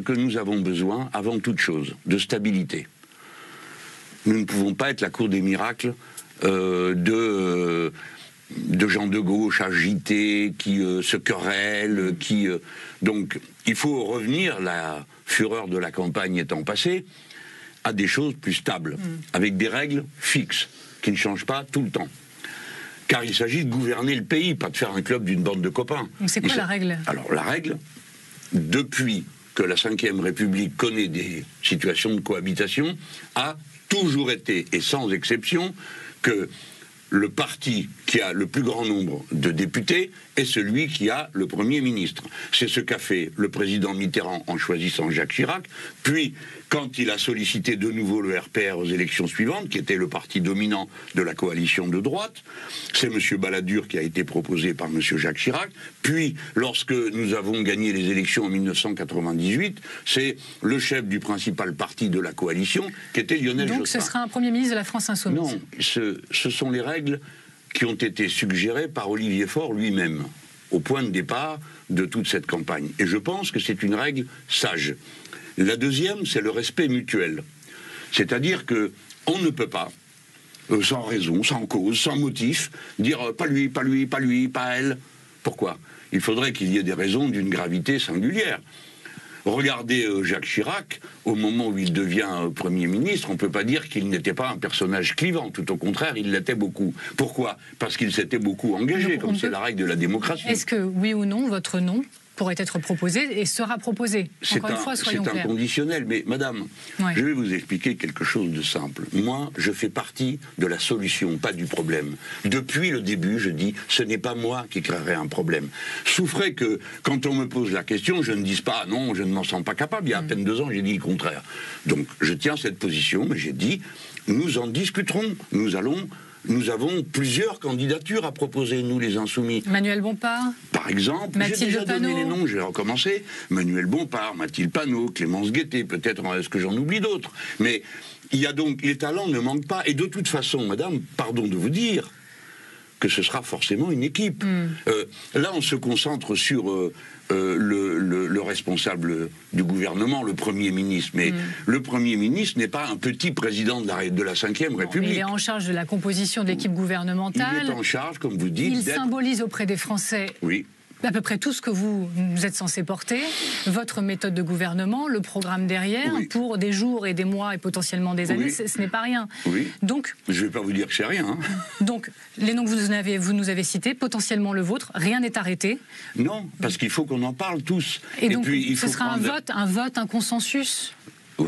Que nous avons besoin, avant toute chose, de stabilité. Nous ne pouvons pas être la cour des miracles de gens de gauche agités, qui se querellent, donc il faut revenir, la fureur de la campagne étant passée, à des choses plus stables, avec des règles fixes, qui ne changent pas tout le temps. Car il s'agit de gouverner le pays, pas de faire un club d'une bande de copains. Donc c'est quoi la règle? Alors la règle, depuis que la Ve République connaît des situations de cohabitation, a toujours été, et sans exception, que le parti qui a le plus grand nombre de députés est celui qui a le Premier ministre. C'est ce qu'a fait le président Mitterrand en choisissant Jacques Chirac, puis quand il a sollicité de nouveau le RPR aux élections suivantes, qui était le parti dominant de la coalition de droite, c'est M. Balladur qui a été proposé par M. Jacques Chirac, puis lorsque nous avons gagné les élections en 1998, c'est le chef du principal parti de la coalition qui était Lionel Jospin. Donc ce sera un Premier ministre de la France insoumise? Non, ce sont les règles qui ont été suggérées par Olivier Faure lui-même, au point de départ de toute cette campagne. Et je pense que c'est une règle sage. La deuxième, c'est le respect mutuel. C'est-à-dire qu'on ne peut pas, sans raison, sans cause, sans motif, dire pas lui, pas lui, pas lui, pas elle. Pourquoi? Il faudrait qu'il y ait des raisons d'une gravité singulière. Regardez Jacques Chirac, au moment où il devient Premier ministre, on ne peut pas dire qu'il n'était pas un personnage clivant, tout au contraire, il l'était beaucoup. Pourquoi? Parce qu'il s'était beaucoup engagé, comme c'est la règle de la démocratie. Est-ce que, oui ou non, votre nom pourrait être proposé et sera proposé? Encore une fois, soyons clairs. C'est inconditionnel, mais madame, je vais vous expliquer quelque chose de simple. Moi, je fais partie de la solution, pas du problème. Depuis le début, je dis, ce n'est pas moi qui créerai un problème. Souffrez que, quand on me pose la question, je ne dise pas, non, je ne m'en sens pas capable. Il y a à peine 2 ans, j'ai dit le contraire. Donc, je tiens cette position, mais j'ai dit, nous en discuterons, nous avons plusieurs candidatures à proposer, nous les Insoumis. Manuel Bompard, par exemple, j'ai déjà donné les noms, j'ai recommencé. Manuel Bompard, Mathilde Panot, Clémence Guettet, peut-être est-ce que j'en oublie d'autres. Mais il y a donc, les talents ne manquent pas. Et de toute façon, madame, pardon de vous dire que ce sera forcément une équipe. Là, on se concentre sur le responsable du gouvernement, le Premier ministre. Mais le Premier ministre n'est pas un petit président de la Ve République. Il est en charge de la composition de l'équipe gouvernementale. Il est en charge, comme vous dites. Il symbolise auprès des Français à peu près tout ce que vous êtes censé porter, votre méthode de gouvernement, le programme derrière, pour des jours et des mois et potentiellement des années, ce n'est pas rien. Donc, je ne vais pas vous dire que c'est rien. Hein. Donc, les noms que vous nous avez cités, potentiellement le vôtre, rien n'est arrêté. Non, parce qu'il faut qu'on en parle tous. Et donc, puis, ce sera un consensus?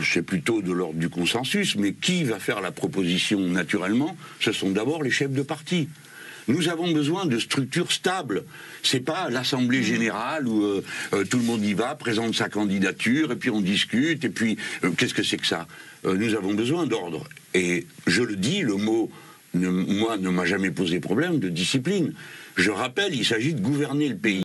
C'est plutôt de l'ordre du consensus, mais qui va faire la proposition naturellement? Ce sont d'abord les chefs de parti. Nous avons besoin de structures stables. C'est pas l'Assemblée générale où tout le monde y va, présente sa candidature, et puis on discute, et puis qu'est-ce que c'est que ça? Nous avons besoin d'ordre. Et je le dis, le mot, moi, ne m'a jamais posé problème de discipline. Je rappelle, il s'agit de gouverner le pays.